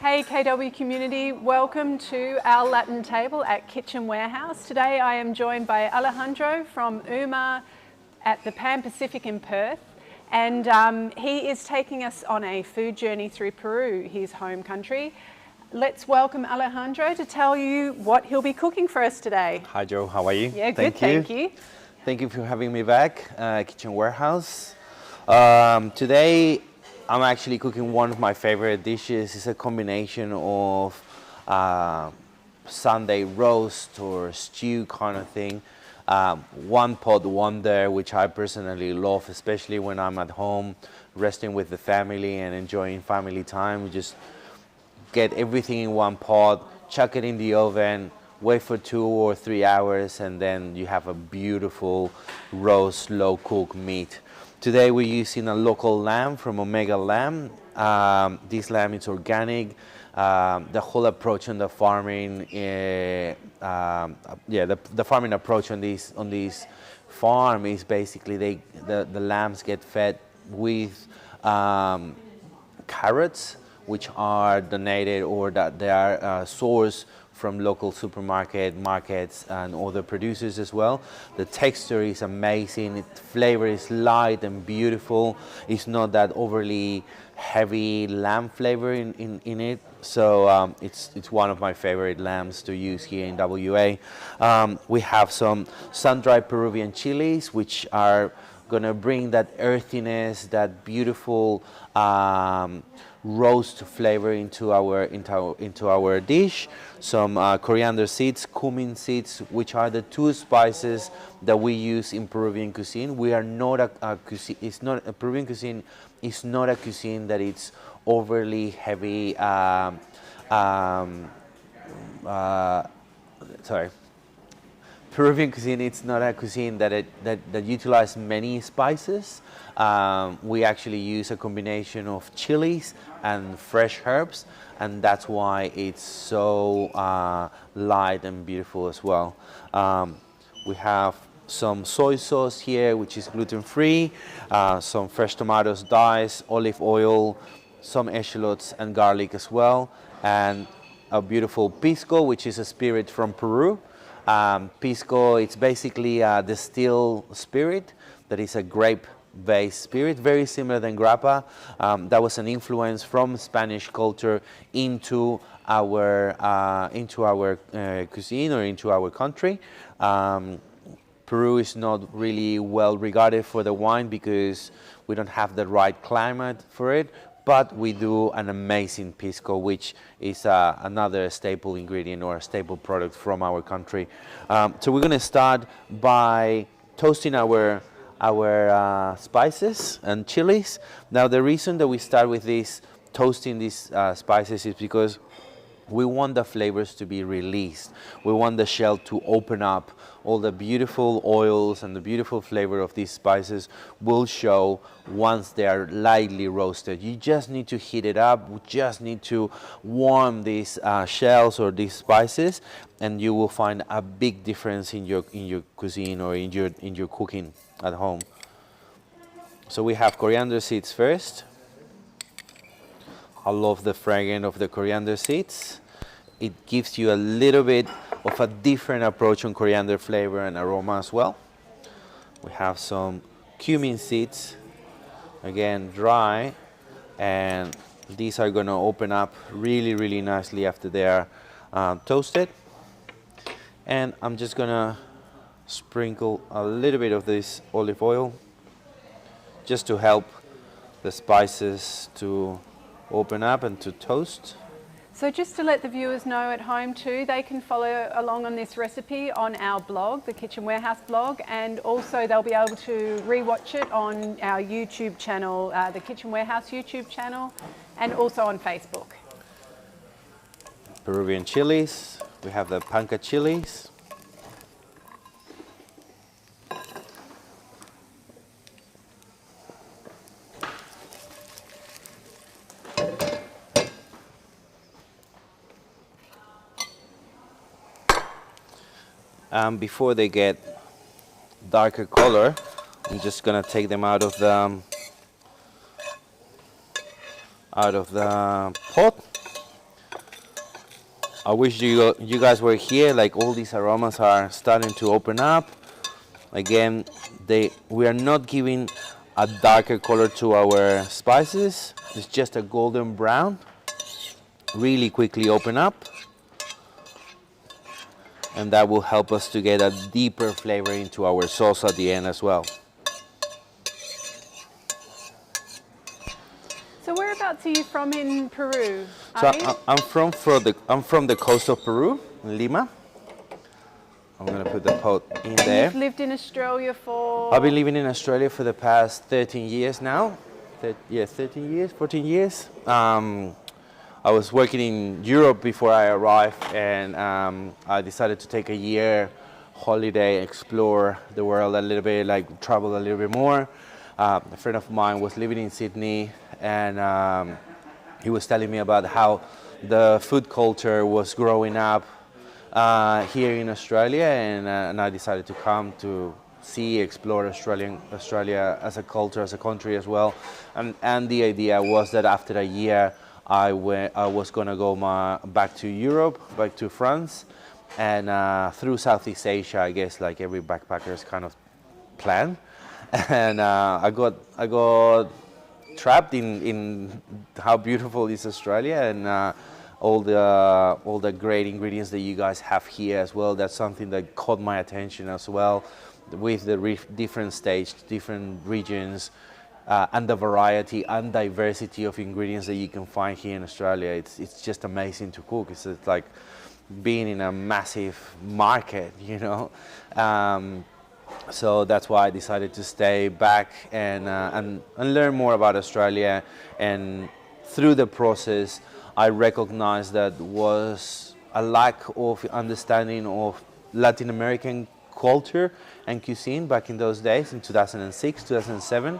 Hey KW community, welcome to our Latin table at Kitchen Warehouse. Today I am joined by Alejandro from UMA at the Pan Pacific in Perth, and he is taking us on a food journey through Peru, his home country. Let's welcome Alejandro to tell you what he'll be cooking for us today. Hi Joe, how are you? Yeah, good, thank you. Thank you for having me back, Kitchen Warehouse. Today I'm actually cooking one of my favorite dishes. It's a combination of Sunday roast or stew kind of thing. One pot wonder, which I personally love, especially when I'm at home resting with the family and enjoying family time. We just get everything in one pot, chuck it in the oven, wait for 2 or 3 hours, and then you have a beautiful roast, slow cooked meat. Today we're using a local lamb from Omega Lamb. This lamb is organic. The whole approach on the farming, the farming approach on this farm is basically the lambs get fed with carrots, which are donated or that they are sourced from local markets and other producers as well. The texture is amazing. The flavor is light and beautiful. It's not that overly heavy lamb flavor in it. So it's one of my favorite lambs to use here in WA. We have some sun-dried Peruvian chilies, which are gonna bring that earthiness, that beautiful roast flavor into our dish. Some coriander seeds, cumin seeds, which are the 2 spices that we use in Peruvian cuisine. We are not a cuisine. It's not a Peruvian cuisine. It's not a cuisine that it's overly heavy. Peruvian cuisine, it's not a cuisine that utilizes many spices. We actually use a combination of chilies and fresh herbs, and that's why it's so light and beautiful as well. We have some soy sauce here, which is gluten-free, some fresh tomatoes diced, olive oil, some eschalots and garlic as well, and a beautiful pisco, which is a spirit from Peru. Pisco, it's basically a distilled spirit that is a grape-based spirit, very similar than grappa. That was an influence from Spanish culture into our cuisine or into our country. Peru is not really well regarded for the wine because we don't have the right climate for it. But we do an amazing pisco, which is another staple ingredient or a staple product from our country. So we're going to start by toasting our spices and chilies. Now, the reason that we start with toasting these spices is because we want the flavors to be released. We want the shell to open up. All the beautiful oils and the beautiful flavor of these spices will show once they are lightly roasted. You just need to heat it up. We just need to warm these shells or these spices, and you will find a big difference in your cuisine or in your cooking at home. So we have coriander seeds first. I love the fragrance of the coriander seeds. It gives you a little bit of a different approach on coriander flavor and aroma as well. We have some cumin seeds, again dry, and these are going to open up really, really nicely after they are toasted. And I'm just going to sprinkle a little bit of this olive oil just to help the spices to open up and to toast. So just to let the viewers know at home too, they can follow along on this recipe on our blog, the Kitchen Warehouse blog, and also they'll be able to rewatch it on our YouTube channel, the Kitchen Warehouse YouTube channel, and also on Facebook. Peruvian chilies, we have the panca chilies. Before they get darker color, I'm just gonna take them out of the pot I wish you guys were here. Like all these aromas are starting to open up. Again, we are not giving a darker color to our spices. It's just a golden brown. Really quickly open up. And that will help us to get a deeper flavor into our sauce at the end as well. So whereabouts are you from in Peru? So I'm from the coast of Peru, Lima. I'm gonna put the pot in there. You've lived in Australia for? I've been living in Australia for the past 13 years now. 13 years, 14 years. I was working in Europe before I arrived, and I decided to take a year holiday, explore the world a little bit, like travel a little bit more. A friend of mine was living in Sydney, and he was telling me about how the food culture was growing up here in Australia, and I decided to come to explore Australia as a culture, as a country as well. And the idea was that after a year, I was going to go back to Europe, back to France, and through Southeast Asia, I guess, like every backpacker's kind of plan. And I got trapped in how beautiful is Australia, and all the great ingredients that you guys have here as well. That's something that caught my attention as well, with the different states, different regions. And the variety and diversity of ingredients that you can find here in Australia. It's just amazing to cook. It's like being in a massive market, you know. So that's why I decided to stay back and learn more about Australia. And through the process, I recognized that was a lack of understanding of Latin American culture and cuisine back in those days, in 2006, 2007.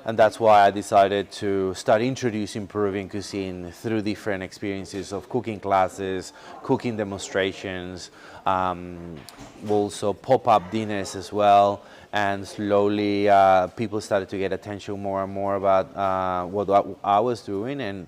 And that's why I decided to start introducing Peruvian cuisine through different experiences of cooking classes, cooking demonstrations, also pop-up dinners as well. And slowly people started to get attention more and more about what I was doing. And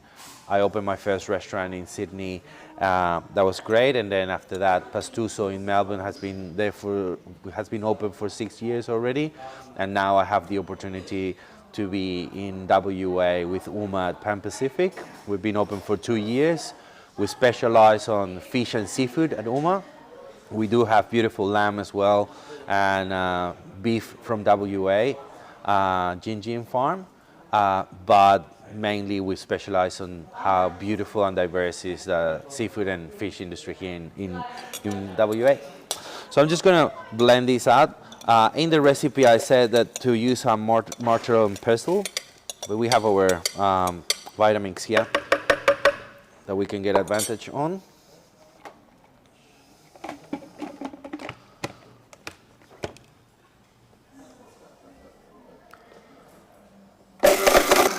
I opened my first restaurant in Sydney. That was great, and then after that, Pastuso in Melbourne has been open for 6 years already, and now I have the opportunity to be in WA with Uma at Pan Pacific. We've been open for 2 years. We specialize on fish and seafood at Uma. We do have beautiful lamb as well, and beef from WA, Gin Farm, but mainly we specialize on how beautiful and diverse is the seafood and fish industry here in WA. So I'm just going to blend this out. In the recipe I said that to use a mortar and pestle, but we have our vitamins here that we can get advantage on.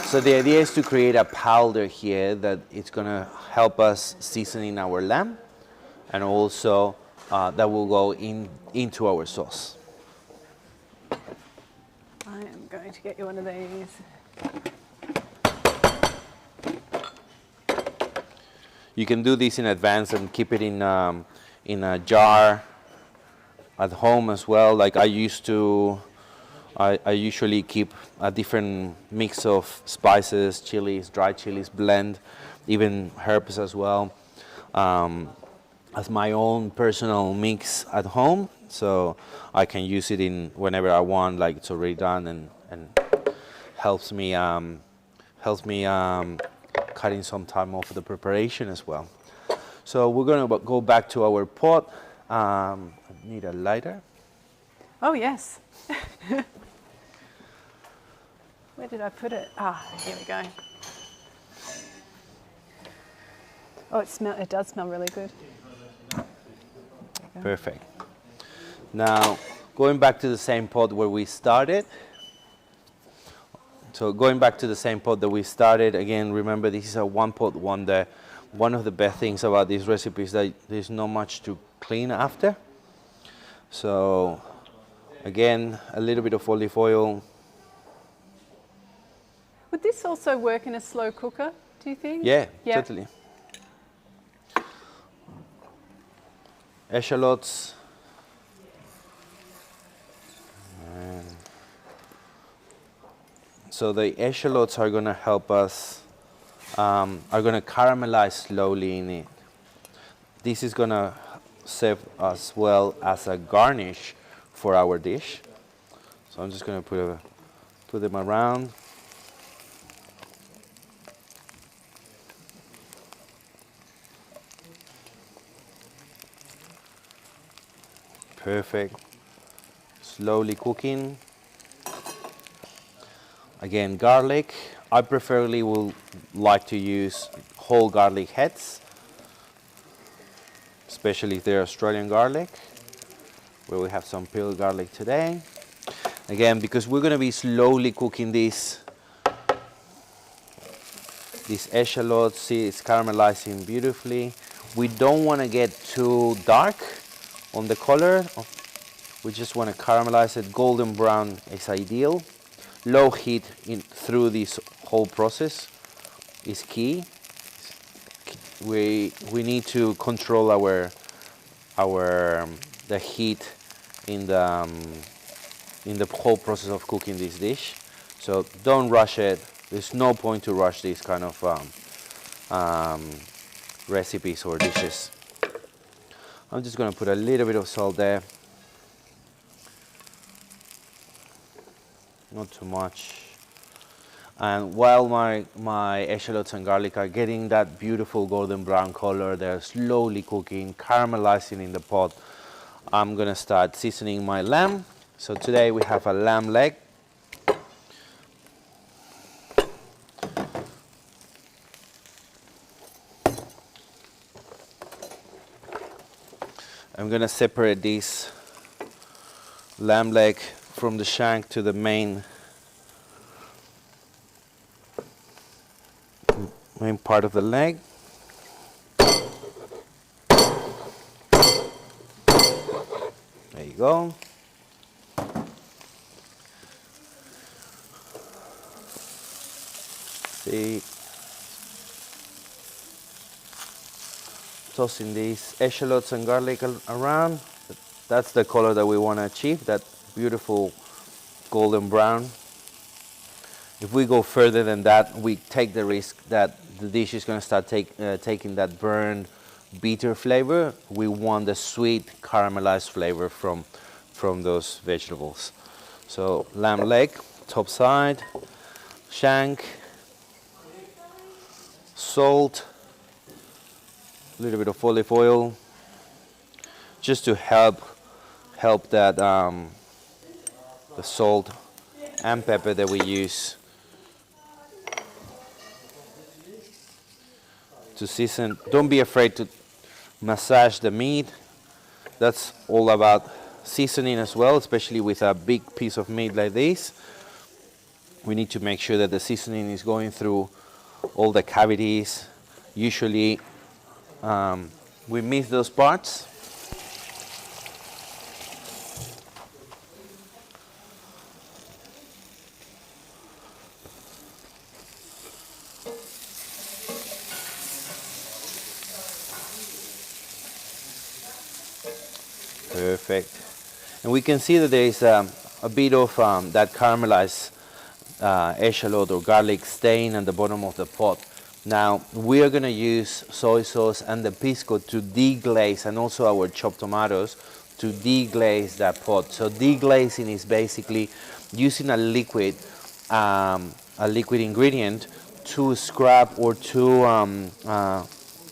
So the idea is to create a powder here that it's going to help us seasoning our lamb, and also that will go into our sauce. I am going to get you one of these. You can do this in advance and keep it in a jar at home as well. Like I usually keep a different mix of spices, chilies, dry chilies, blend, even herbs as well, as my own personal mix at home. So I can use it in whenever I want, like it's already done, and helps me cutting some time off the preparation as well. So we're gonna go back to our pot. I need a lighter. Oh yes. Where did I put it? Here we go. Oh, it does smell really good. Perfect. Now, going back to the same pot where we started. So going back to the same pot that we started, again, remember this is a one pot wonder. One of the best things about this recipe is that there's not much to clean after. So, again, a little bit of olive oil. Would this also work in a slow cooker, do you think? Yeah, totally. Echallots. So the echallots are going to help us, are going to caramelize slowly in it. This is going to serve as well as a garnish for our dish. So I'm just going to put them around. Perfect. Slowly cooking. Again, garlic. I preferably will like to use whole garlic heads, especially if they're Australian garlic, where we have some peeled garlic today. Again, because we're going to be slowly cooking these echallots. See, it's caramelizing beautifully. We don't want to get too dark on the color. We just want to caramelize it. Golden brown is ideal. Low heat through this whole process is key. We need to control the heat in the whole process of cooking this dish. So don't rush it. There's no point to rush these kind of recipes or dishes. I'm just going to put a little bit of salt there. Not too much. And while my echallots and garlic are getting that beautiful golden brown color, they're slowly cooking, caramelizing in the pot, I'm going to start seasoning my lamb. So today we have a lamb leg. I'm going to separate this lamb leg from the shank to the main part of the leg. There you go. See, tossing these echallots and garlic around. That's the color that we want to achieve, that beautiful golden brown. If we go further than that, we take the risk that the dish is going to start taking that burned, bitter flavor. We want the sweet, caramelized flavor from those vegetables. So lamb leg, top side, shank, salt, a little bit of olive oil, just to help that the salt and pepper that we use to season. Don't be afraid to massage the meat. That's all about seasoning as well, especially with a big piece of meat like this. We need to make sure that the seasoning is going through all the cavities. Usually we miss those parts. Perfect. And we can see that there is a bit of that caramelized echalot or garlic stain at the bottom of the pot. Now we are going to use soy sauce and the pisco to deglaze, and also our chopped tomatoes to deglaze that pot. So deglazing is basically using a liquid ingredient to scrub or to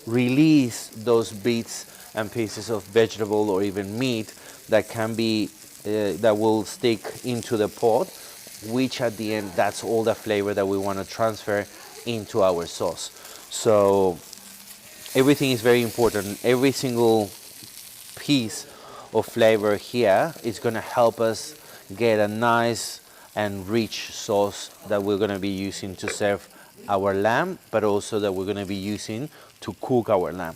release those bits and pieces of vegetable or even meat that can be that will stick into the pot, which at the end, that's all the flavor that we want to transfer into our sauce. So everything is very important. Every single piece of flavor here is going to help us get a nice and rich sauce that we're going to be using to serve our lamb, but also that we're going to be using to cook our lamb.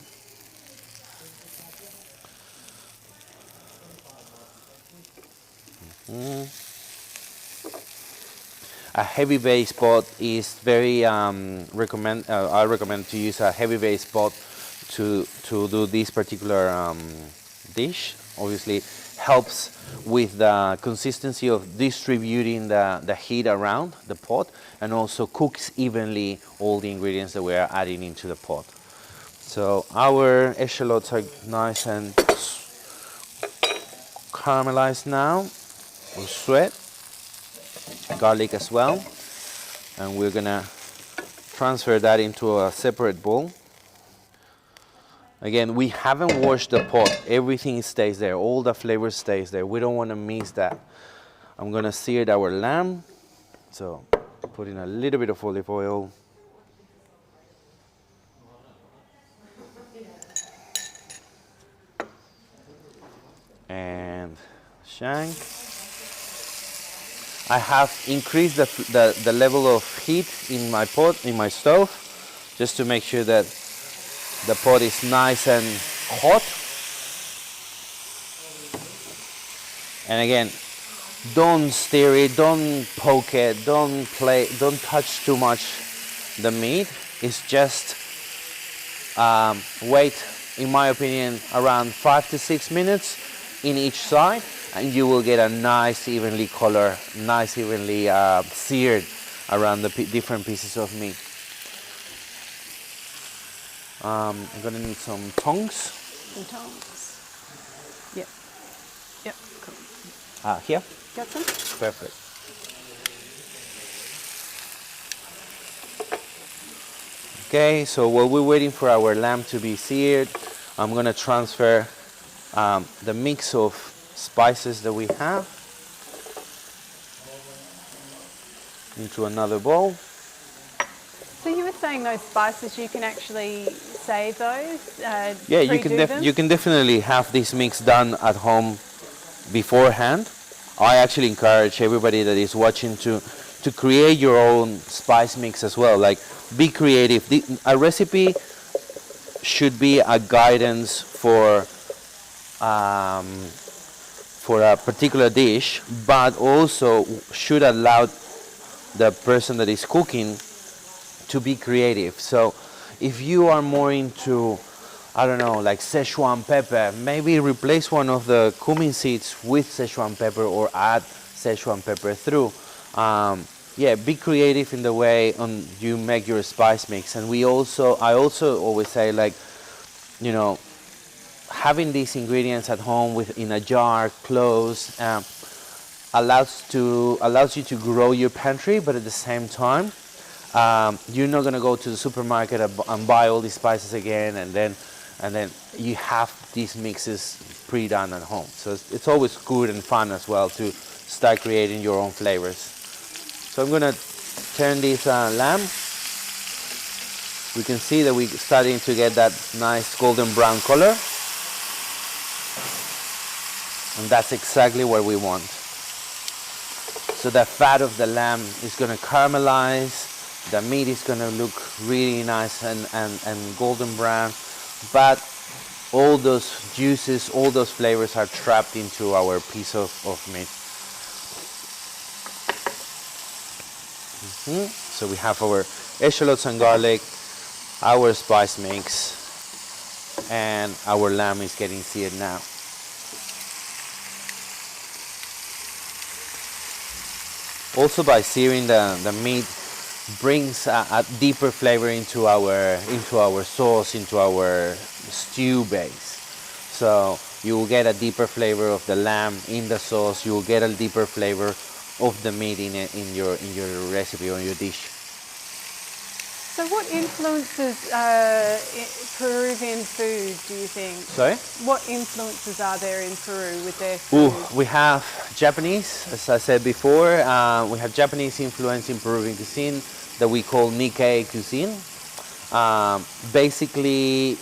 A heavy base pot is very I recommend to use a heavy base pot to do this particular dish. Obviously helps with the consistency of distributing the heat around the pot, and also cooks evenly all the ingredients that we are adding into the pot. So our echallots are nice and caramelized now, or sweat, garlic as well, and we're gonna transfer that into a separate bowl. Again, we haven't washed the pot. Everything stays there. All the flavor stays there. We don't want to miss that. I'm going to sear our lamb. So put in a little bit of olive oil. And shank. I have increased the level of heat in my pot, in my stove, just to make sure that the pot is nice and hot. And again, don't stir it, don't poke it, don't touch too much the meat. It's just wait, in my opinion, around 5 to 6 minutes in each side, and you will get a nice evenly color, nice evenly seared around the different pieces of meat. I'm gonna need some tongs. Some tongs. Yep. Yep. Cool. Here. Got some? Perfect. Okay, so while we're waiting for our lamb to be seared, I'm gonna transfer the mix of spices that we have into another bowl. So you were saying those spices, you can actually save those? Yeah, you can definitely have this mix done at home beforehand. I actually encourage everybody that is watching to create your own spice mix as well. Like, be creative. A recipe should be a guidance for a particular dish, but also should allow the person that is cooking to be creative. So if you are more into, I don't know, like Szechuan pepper, maybe replace one of the cumin seeds with Szechuan pepper, or add Szechuan pepper through. Yeah, be creative in the way you make your spice mix. And I also always say, like, you know, having these ingredients at home in a jar, closed, allows you to grow your pantry, but at the same time, you're not gonna go to the supermarket and buy all these spices again, and then you have these mixes pre-done at home. So it's always good and fun as well to start creating your own flavors. So I'm gonna turn this lamb. We can see that we're starting to get that nice golden brown color, and that's exactly what we want. So the fat of the lamb is gonna caramelize. The meat is gonna look really nice and golden brown, but all those juices, all those flavors are trapped into our piece of meat. So we have our echallots and garlic, our spice mix, and our lamb is getting seared now. Also, by searing the meat, brings a deeper flavor into our sauce, into our stew base. So you will get a deeper flavor of the lamb in the sauce. You will get a deeper flavor of the meat in your recipe or your dish. So what influences Peruvian food, do you think? Sorry? What influences are there in Peru with their food? We have Japanese, as I said before. We have Japanese influence in Peruvian cuisine that we call Nikkei cuisine. Basically,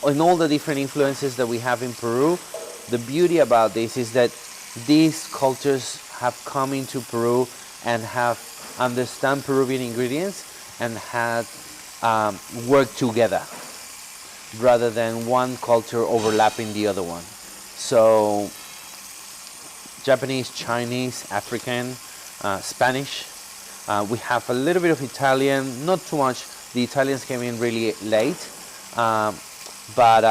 in all the different influences that we have in Peru, the beauty about this is that these cultures have come into Peru and have understand Peruvian ingredients and had worked together rather than one culture overlapping the other one. So Japanese, Chinese, African, Spanish. We have a little bit of Italian, not too much. The Italians came in really late. but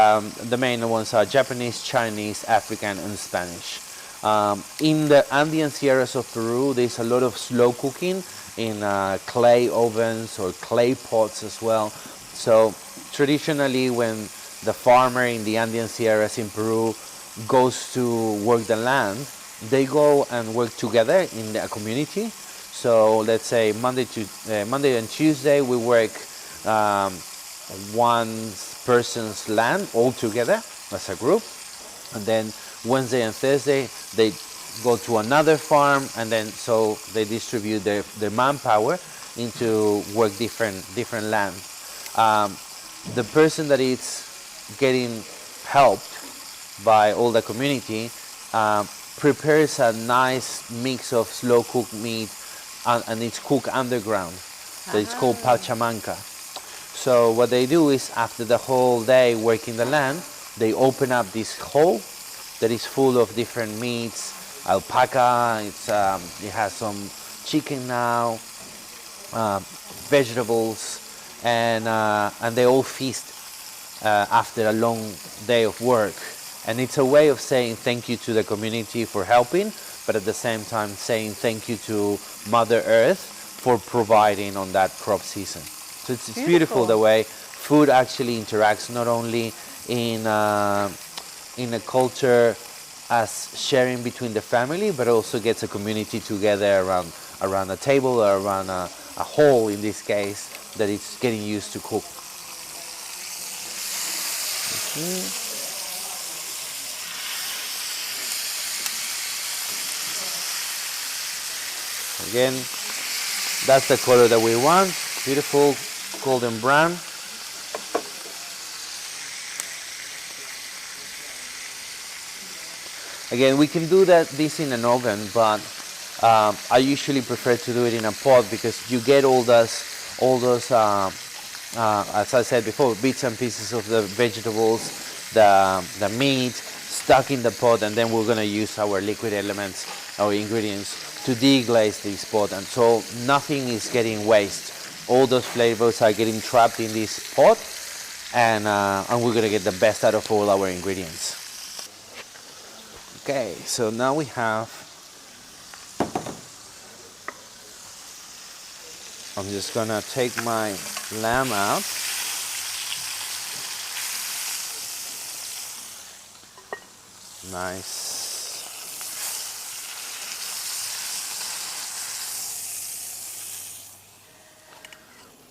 the main ones are Japanese, Chinese, African, and Spanish. In the Andean Sierras of Peru, there's a lot of slow cooking in clay ovens or clay pots as well. So traditionally, when the farmer in the Andean Sierras in Peru goes to work the land, they go and work together in the community. So let's say Monday and Tuesday we work one person's land all together as a group, and then Wednesday and Thursday they go to another farm, and then so they distribute their manpower into work different land. The person that is getting helped by all the community prepares a nice mix of slow cooked meat, and it's cooked underground. So it's called Pachamanca. So what they do is after the whole day working the land, they open up this hole that is full of different meats, alpaca, it has some chicken now, vegetables, and they all feast after a long day of work. And it's a way of saying thank you to the community for helping, but at the same time saying thank you to Mother Earth for providing on that crop season. So it's beautiful the way food actually interacts not only in a culture as sharing between the family, but also gets a community together around a table or around a hole in this case that it's getting used to cook. Again, that's the color that we want, beautiful golden brown. Again, we can do this in an oven, but I usually prefer to do it in a pot because you get all those as I said before, bits and pieces of the vegetables, the meat stuck in the pot, and then we're going to use our liquid elements, our ingredients, to deglaze this pot, and so nothing is getting waste. All those flavors are getting trapped in this pot, and we're going to get the best out of all our ingredients. Okay, so now we have, I'm just going to take my lamb out. Nice.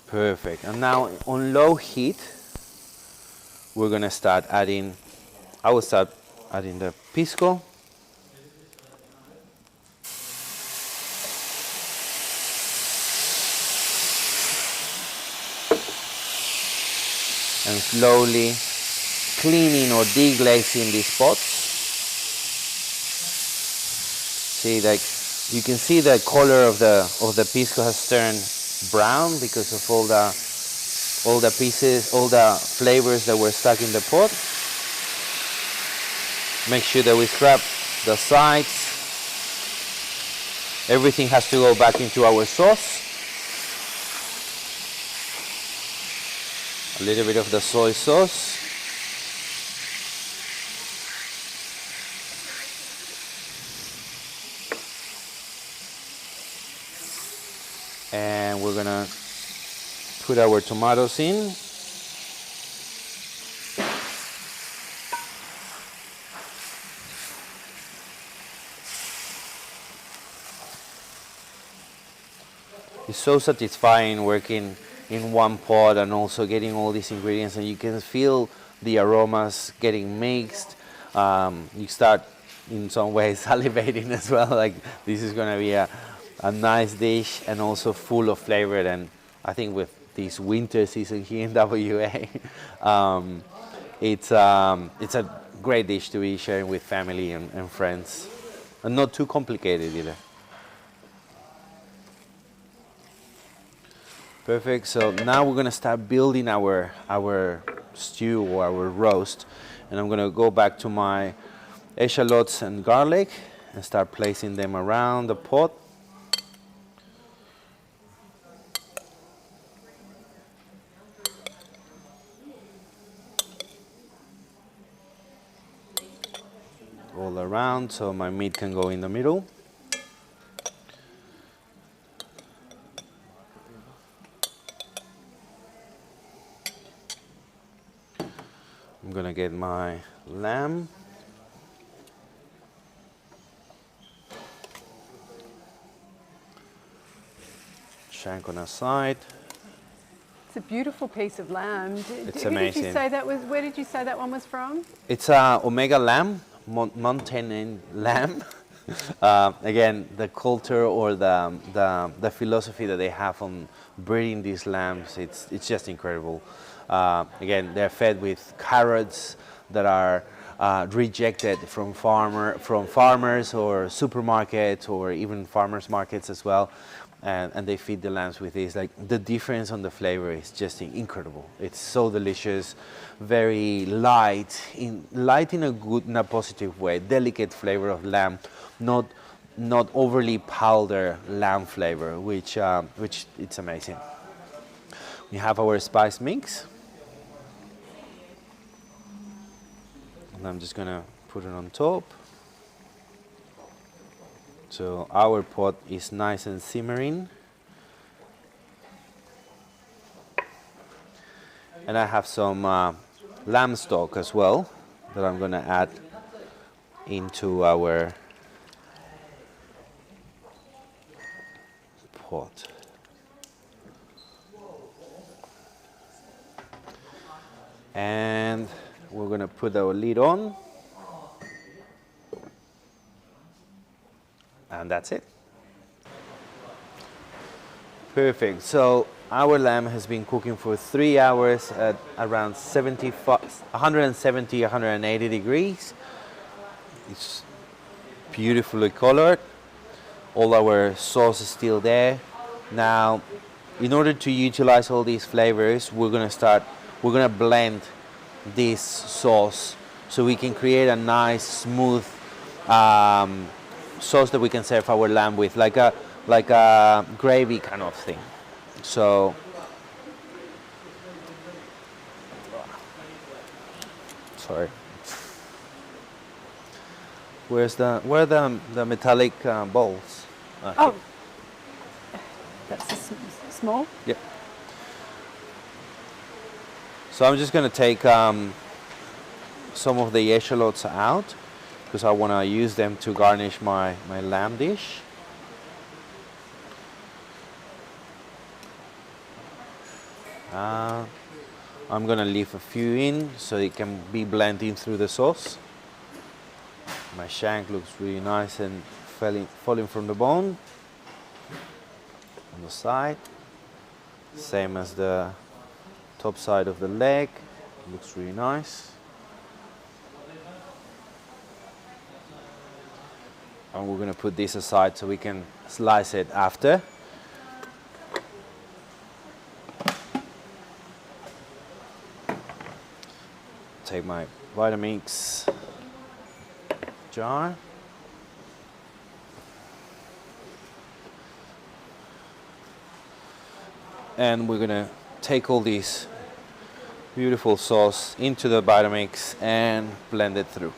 Perfect. And now on low heat, we're going to start adding, I will start adding the pisco. And slowly cleaning or deglazing these pots. See, like you can see the color of the pisco has turned brown because of all the pieces, all the flavors that were stuck in the pot. Make sure that we scrap the sides. Everything has to go back into our sauce. A little bit of the soy sauce. And we're gonna put our tomatoes in. It's so satisfying working in one pot and also getting all these ingredients, and you can feel the aromas getting mixed. You start in some ways salivating as well, like this is going to be a nice dish and also full of flavor. And I think with this winter season here in WA, it's a great dish to be sharing with family and friends, and not too complicated either. Perfect. So now we're going to start building our stew or our roast, and I'm going to go back to my eschalots and garlic and start placing them around the pot. all around so my meat can go in the middle. I'm gonna get my lamb. Shank on a side. It's a beautiful piece of lamb. It's Who amazing. Did you say that was? Where did you say that one was from? It's Omega lamb, mountain lamb. Again, the culture or the philosophy that they have on breeding these lambs, it's just incredible. Again, they're fed with carrots that are rejected from farmers or supermarkets or even farmers markets as well. And they feed the lambs with this. Like, the difference on the flavor is just incredible. It's so delicious, very light in a positive way. Delicate flavor of lamb, not overly powdered lamb flavor, which it's amazing. We have our spice mix, and I'm just gonna put it on top. So our pot is nice and simmering. And I have some lamb stock as well that I'm gonna add into our pot. And we're gonna put our lid on. And that's it. Perfect. So our lamb has been cooking for 3 hours at around 170, 180 degrees. It's beautifully colored. All our sauce is still there. Now, in order to utilize all these flavors, we're gonna blend this sauce so we can create a nice, smooth sauce that we can serve our lamb with, like a gravy kind of thing. So sorry, where are the metallic bowls? Oh, that's small. Yep. So I'm just going to take some of the echallots out, because I want to use them to garnish my lamb dish. I'm going to leave a few in so it can be blending through the sauce. My shank looks really nice and falling from the bone on the side. Same as the top side of the leg. Looks really nice. And we're going to put this aside so we can slice it after. Take my Vitamix jar. And we're going to take all this beautiful sauce into the Vitamix and blend it through.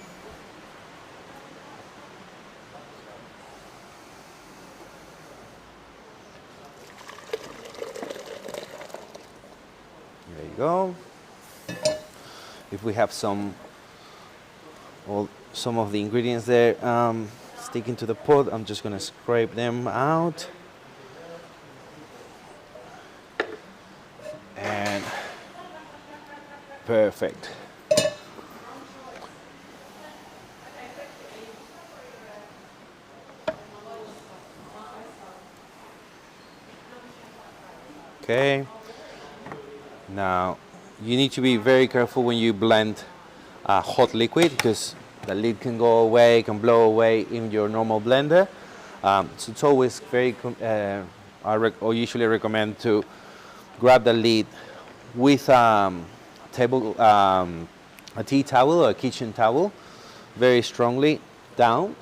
There you go. If we have some of the ingredients there sticking to the pot, I'm just going to scrape them out. And perfect. Okay. Now, you need to be very careful when you blend hot liquid, because the lid can go away, can blow away in your normal blender. So it's always very, I usually recommend to grab the lid with a tea towel or a kitchen towel, very strongly down,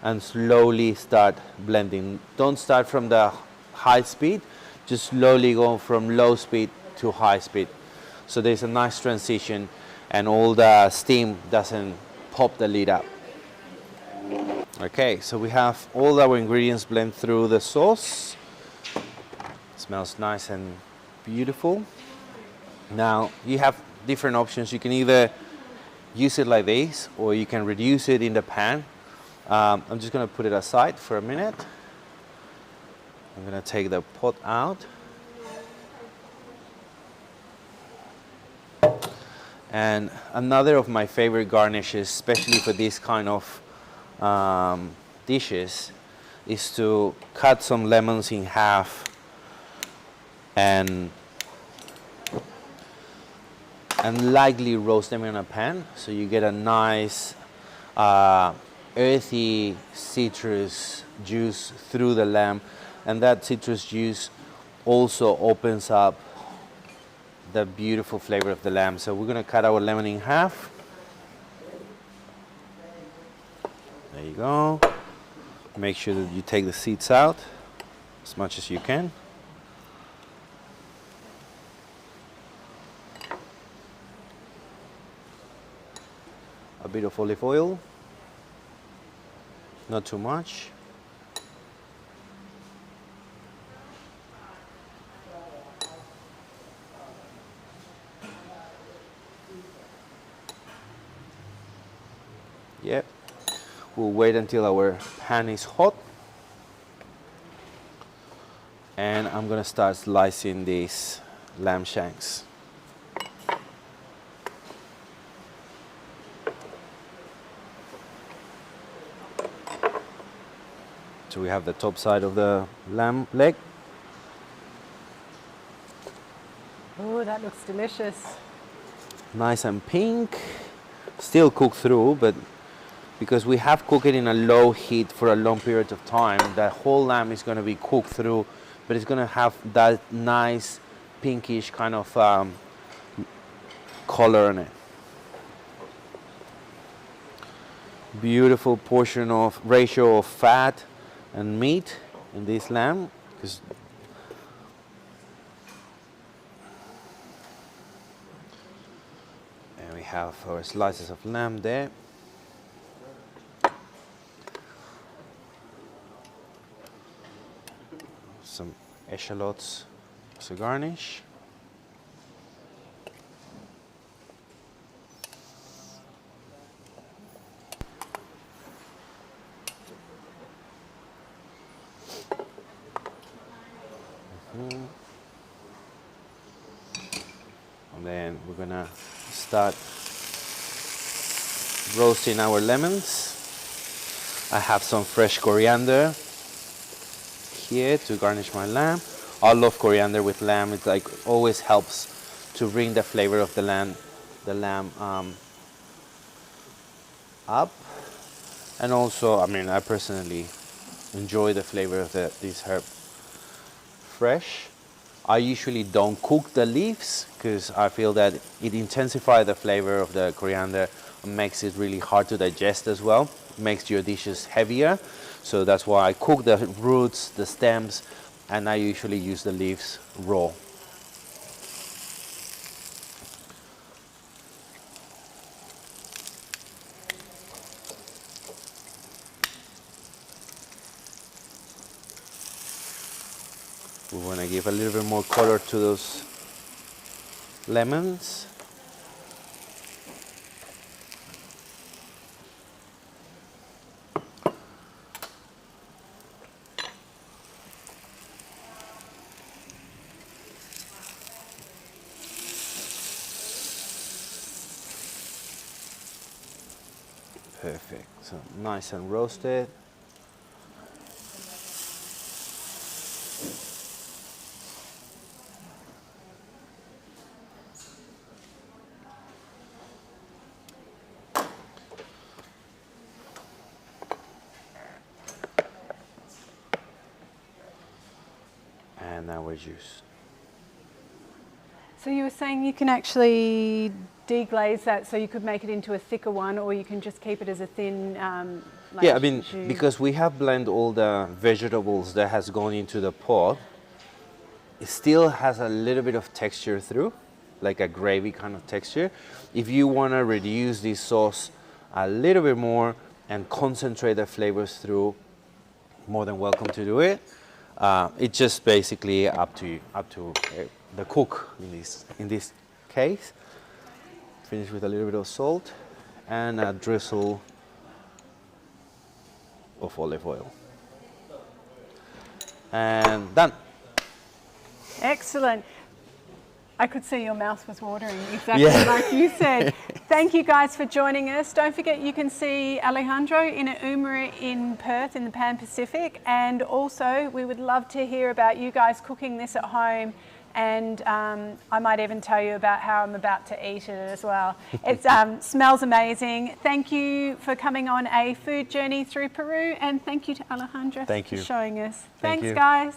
and slowly start blending. Don't start from the high speed, just slowly go from low speed to high speed. So there's a nice transition and all the steam doesn't pop the lid up. Okay, so we have all our ingredients blend through the sauce. Smells nice and beautiful. Now you have different options. You can either use it like this, or you can reduce it in the pan. I'm just gonna put it aside for a minute. I'm gonna take the pot out. And another of my favorite garnishes, especially for this kind of dishes, is to cut some lemons in half and lightly roast them in a pan, so you get a nice earthy citrus juice through the lamb, and that citrus juice also opens up the beautiful flavor of the lamb. So we're going to cut our lemon in half. There you go. Make sure that you take the seeds out as much as you can. A bit of olive oil, not too much. Yep. We'll wait until our pan is hot. And I'm gonna start slicing these lamb shanks. So we have the top side of the lamb leg. Oh, that looks delicious. Nice and pink. Still cooked through, but because we have cooked it in a low heat for a long period of time, the whole lamb is going to be cooked through, but it's going to have that nice pinkish kind of color in it. Beautiful portion of ratio of fat and meat in this lamb. And we have our slices of lamb there. Some eschalots as a garnish. And then we're gonna start roasting our lemons. I have some fresh coriander here to garnish my lamb. I love coriander with lamb. It like always helps to bring the flavor of the lamb up. And also, I mean, I personally enjoy the flavor of this herb fresh. I usually don't cook the leaves because I feel that it intensifies the flavor of the coriander and makes it really hard to digest as well. Makes your dishes heavier. So that's why I cook the roots, the stems, and I usually use the leaves raw. We want to give a little bit more color to those lemons. Perfect. So nice and roasted. And now our juice. So you were saying you can actually deglaze that, so you could make it into a thicker one, or you can just keep it as a thin like Yeah, I mean, jus. because we have blended all the vegetables that has gone into the pot, it still has a little bit of texture through, like a gravy kind of texture. If you want to reduce this sauce a little bit more, and concentrate the flavors through, more than welcome to do it. It's just basically up to the cook in this case. Finish with a little bit of salt and a drizzle of olive oil. And done. Excellent. I could see your mouth was watering, exactly like you said. Thank you guys for joining us. Don't forget you can see Alejandro in a Umara in Perth in the Pan Pacific, and also we would love to hear about you guys cooking this at home, and I might even tell you about how I'm about to eat it as well. It smells amazing. Thank you for coming on a food journey through Peru, and thank you to Alejandro for showing us. Thanks guys.